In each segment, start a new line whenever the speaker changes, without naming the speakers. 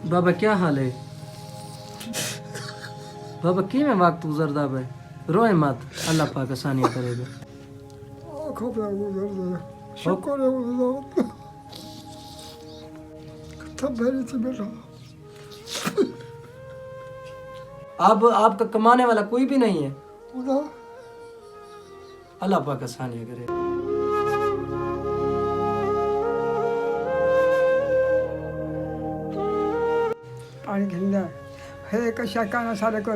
बाबा क्या हाल है बाबा की में वक्त गुजरदा है रोए मत अल्लाह पाक आसानियां करेगा
आँखों पे गुजर गया शुक्र है उस तब मेरी थी बेटा
अब आपका कमाने वाला कोई भी नहीं है
खुदा
अल्लाह पाक आसानियां करेगा
पानी खिलना है एक शकाना सारे को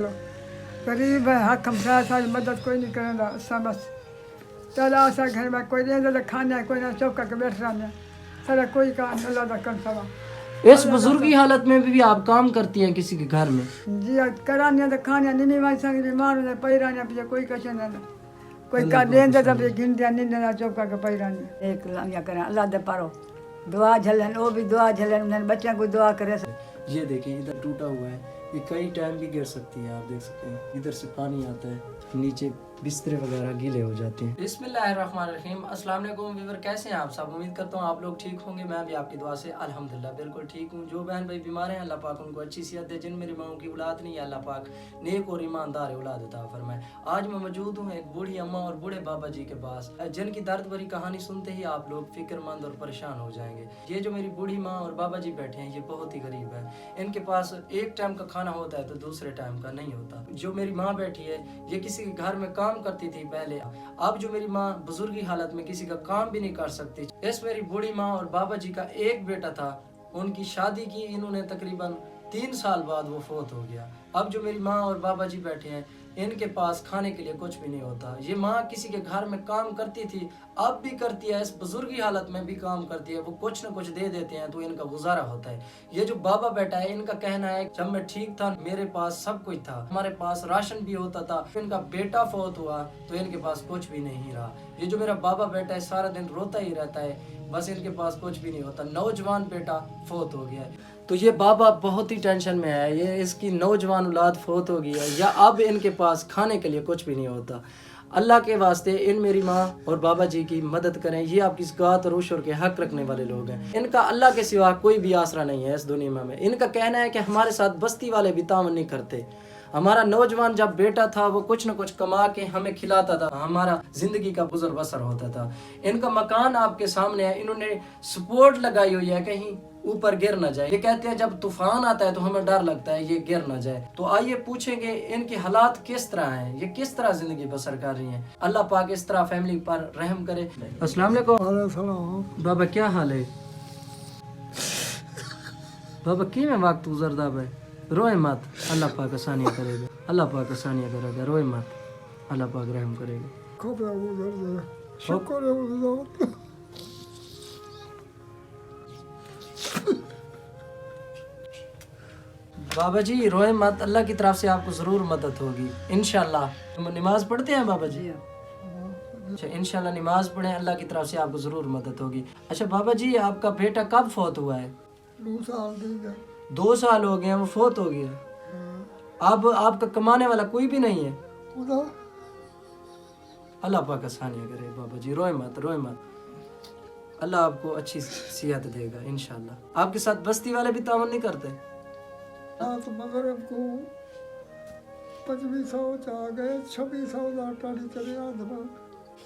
गरीब है हक हम सारी मदद कोई नहीं करेगा समझ चला सा घर में कोई नहीं तो खाने कोई ना चौका के बैठ रहा है सारा कोई का अल्लाह का कर सवा
इस बुजुर्ग की हालत में भी आप काम करती हैं किसी के घर में
जी कराने तो खाने नहीं भाई संग बीमार हो पैराने पे कोई कशे ना कोई का देन दे तब गिन दिया नहीं ना चौका के पैराने एक लामिया करें अल्लाह दे पारो दुआ झलन वो भी दुआ झलन उन्हें बच्चों को दुआ करे
ये देखिए इधर टूटा हुआ है ये कई टाइम भी गिर सकती है आप देख सकते हैं इधर से पानी आता है नीचे बिस्तरे वगैरह गीले हो जाते हैं बिस्मिल्लाहिर्रहमानिर्रहीम अस्सलाम वालेकुम व्यूअर कैसे हैं आप सब उम्मीद करता हूँ आप लोग ठीक होंगे मैं भी आपकी दुआ से अल्हम्दुलिल्लाह बिल्कुल ठीक हूँ जो बहन भाई बीमार हैं अल्लाह पाक उनको अच्छी सेहत दे जिन मेरी माओं की औलाद नहीं है अल्लाह पाक नेक और ईमानदार औलाद अता फरमाए आज मैं मौजूद हूँ एक बूढ़ी अम्मा और बूढ़े बाबा जी के पास जिनकी दर्द भरी कहानी सुनते ही आप लोग फिक्रमंद और परेशान हो जाएंगे ये जो मेरी बूढ़ी माँ और बाबा जी बैठे हैं ये बहुत ही गरीब है इनके पास एक टाइम का खाना होता है तो दूसरे टाइम का नहीं होता जो मेरी माँ बैठी है ये किसी के घर में काम करती थी पहले अब जो मेरी माँ बुजुर्गी हालत में किसी का काम भी नहीं कर सकती इस मेरी बूढ़ी माँ और बाबा जी का एक बेटा था उनकी शादी की इन्होंने तकरीबन 3 साल बाद वो फोत हो गया अब जो मेरी माँ और बाबा जी बैठे हैं इनके पास खाने के लिए कुछ भी नहीं होता ये माँ किसी के घर में काम करती थी अब भी करती है इस बुजुर्गी हालत में भी काम करती है वो कुछ न कुछ दे देते हैं तो इनका गुजारा होता है ये जो बाबा बैठा है इनका कहना है जब मैं ठीक था मेरे पास सब कुछ था हमारे पास राशन भी होता था इनका बेटा फोत हुआ तो इनके पास कुछ भी नहीं रहा ये जो मेरा बाबा बैठा है सारा दिन रोता ही रहता है बस इनके पास कुछ भी नहीं होता नौजवान बेटा फोत हो गया है तो ये बाबा बहुत ही टेंशन में है ये इसकी नौजवान औलाद फोत हो गई है या अब इनके पास खाने के लिए कुछ भी नहीं होता अल्लाह के वास्ते इन मेरी माँ और बाबा जी की मदद करें ये आपकी ज़कात और उशर के हक रखने वाले लोग हैं इनका अल्लाह के सिवा कोई भी आसरा नहीं है इस दुनिया में इनका कहना है कि हमारे साथ बस्ती वाले भी तावन नहीं करते हमारा नौजवान जब बेटा था वो कुछ न कुछ कमा के हमें खिलाता था हमारा जिंदगी का गुजर बसर होता था इनका मकान आपके सामने है इन्होंने सपोर्ट लगाई हुई है कहीं ऊपर गिर ना जाए ये कहते हैं जब तूफान आता है तो हमें डर लगता है ये गिर ना जाए तो आइए पूछेंगे इनके हालात किस तरह हैं ये किस तरह जिंदगी बसर कर रही हैं अल्लाह पाक इस तरह फैमिली पर रहम करे अस्सलाम वालेकुम बाबा क्या हाल है बाबा की में वक्त गुजरदा है रोए मत अल्लाह पाक आसानियां करेगा अल्लाह पाक आसानियां करेगा रोए मत अल्लाह पाक रहम करेगा
आँखों पे गुजर गया शुक्र है उस
बाबा जी रोए मत अल्लाह की तरफ से आपको जरूर मदद होगी इंशाल्लाह नमाज पढ़ते हैं बाबा जी अच्छा इंशाल्लाह नमाज पढ़ें अल्लाह की तरफ से आपको जरूर मदद होगी अच्छा बाबा जी आपका बेटा कब फोत हुआ है
2 साल दे गया
2 साल हो गए हैं वो फोत हो गया अब आपका कमाने वाला कोई भी नहीं है
खुदा
अल्लाह पाक आसानियां करे बाबा जी रोए मत अल्लाह आपको अच्छी सेहत देगा इंशाल्लाह आपके साथ बस्ती वाले भी तावन नहीं करते
तो मगरब को 2500 आ गए 2600 आटाड़ी चले आधमा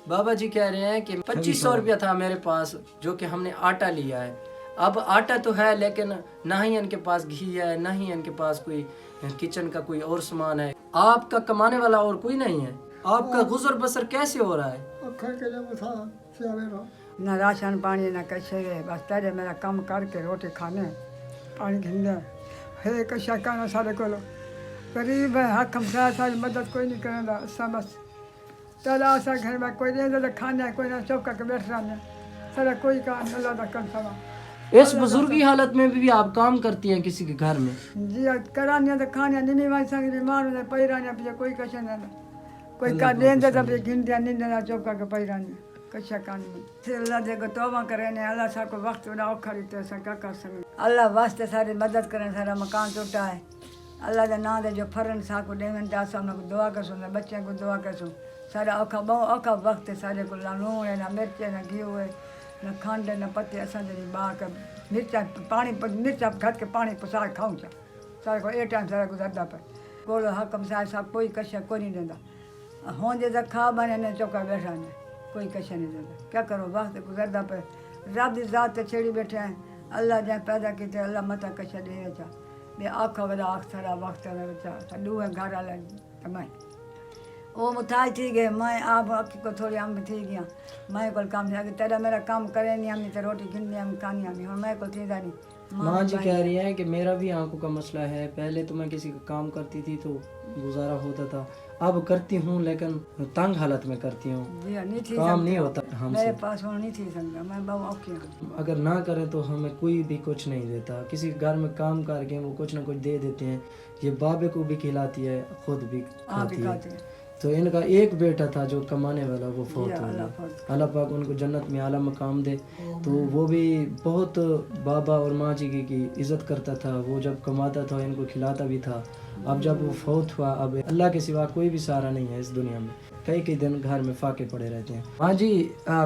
बाबा जी कह रहे हैं कि 2500 रुपया था मेरे पास जो कि हमने आटा लिया है अब आटा तो है लेकिन ना ही इनके पास घी है ना ही इनके पास कोई किचन का कोई और सामान है आपका कमाने वाला और कोई नहीं है आपका गुजर बसर कैसे हो रहा है
अखा के लिए था ना राशन पानी ना कैसे बस तेरे मेरा काम करके रोटी खाने पानी खिलने है एक शकाना सारे को गरीब है हक हम सारी मदद कोई नहीं करेगा समझ चला सा घर में कोई नहीं तो खाने कोई ना चौका के बैठ रहा है सारा कोई का अल्लाह का कर सवा
इस बुजुर्गी हालत में भी आप काम करती हैं किसी के घर में
जी कराने तो खाने नहीं भाई संग बीमार हो पैराने पे कोई कशे ना कोई का देन दे तब गिन दिया नहीं देना चौका के पैराने कशा कानी अल्लाह देखो तौबा करे ने अल्लाह सा को वक्त उड़ा खरी तो सा क्या कर सकते अल्लाह वास्ते सारी मदद करें सारा मकान टूटा है अल्लाह के नाम दे जो फरन सा को देवन दा सा को दुआ कर सुन बच्चे को दुआ कर सुन सारा औखा बहु औखा वक्त सारे को लूण है ना मिर्च है ना घी है न खंड न पत्ते असां जहिड़ी ॿार के मिर्चा पाणी मिर्चा घट के पाणी पुसाए खाऊं था सारे को ए टाइम सारा गुजरदा पे कोलो हकम साहब कोई कशा कोई नहीं देता होंदे तो खा बने ने चौका बैठा ने कोई कशा नहीं देता क्या करो वक्त गुजरदा पे रब दी जात ते छेड़ी बैठे हैं अल्लाह जै पैदा कीते अल्लाह मता कशा दे चा बे आख वदा आख सारा वक्त ने बचा दूए घर वाले कमाई वो मुताज थी गए मैं आप अक्की को थोड़ी हम थी गया मैं को काम नहीं तेरा मेरा काम करे नहीं हम तो रोटी गिननी हम खानी हम और मैं को थी नहीं
माँ जी कह रही है कि मेरा भी आंखों का मसला है, पहले तो मैं किसी का काम करती थी तो गुजारा होता था, अब करती हूँ लेकिन तंग हालत में करती हूँ,
नहीं थी
काम नहीं होता हमसे।
मेरे पास वो नहीं थी सकता मैं बहुत औखी हूँ।
अगर ना करें तो हमें कोई भी कुछ नहीं देता, किसी के घर में काम करके वो कुछ ना कुछ दे देते हैं, ये बाबे को भी खिलाती है खुद भी खाती है। तो इनका एक बेटा था जो कमाने वाला, वो फौत हो गया, अल्लाह पाक उनको जन्नत में आला मकाम दे। तो वो भी बहुत बाबा और माँ जी की इज़्ज़त करता था, वो जब कमाता था इनको खिलाता भी था। अब जब वो फौत हुआ, अब अल्लाह के सिवा कोई भी सहारा नहीं है इस दुनिया में, कई कई दिन घर में फाके पड़े रहते हैं। माँ जी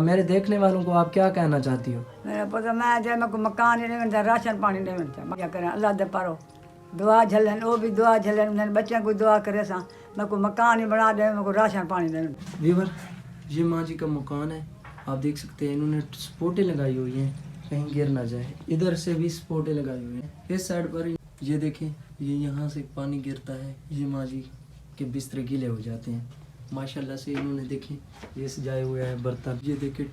मेरे देखने वालों को आप क्या कहना चाहती हो?
मेरा पता मैं जब मैं को मकान नहीं मिलता, राशन पानी नहीं मिलता, क्या करें अल्लाह दे पारो दुआ झलन, वो भी दुआ झलन, मैंने बच्चों को दुआ करे सा मैं को मकान ही बना दे, मैं को राशन पानी नहीं मिलता।
वीवर ये माँ जी का मकान है, आप देख सकते हैं इन्होंने सपोर्टें लगाई हुई हैं कहीं गिर ना जाए, इधर से भी सपोर्टें लगाई हुई हैं, इस साइड पर ये देखें ये यहाँ से पानी गिरता है, ये माँ जी के बिस्तर गीले हो जाते हैं। माशाल्लाह से इन्होंने देखें ये सजाए हुए हैं बर्तन, ये देखें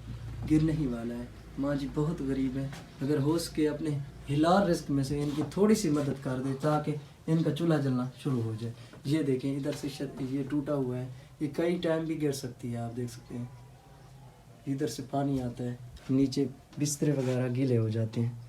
गिरने ही वाला है। माँ जी बहुत गरीब है, अगर हो सके अपने हिलाल रिस्क में से इनकी थोड़ी सी मदद कर दे ताकि इनका चूल्हा जलना शुरू हो जाए। ये देखें इधर से ये टूटा हुआ है, ये कई टाइम भी गिर सकती है, आप देख सकते हैं इधर से पानी आता है, नीचे बिस्तर वगैरह गीले हो जाते हैं।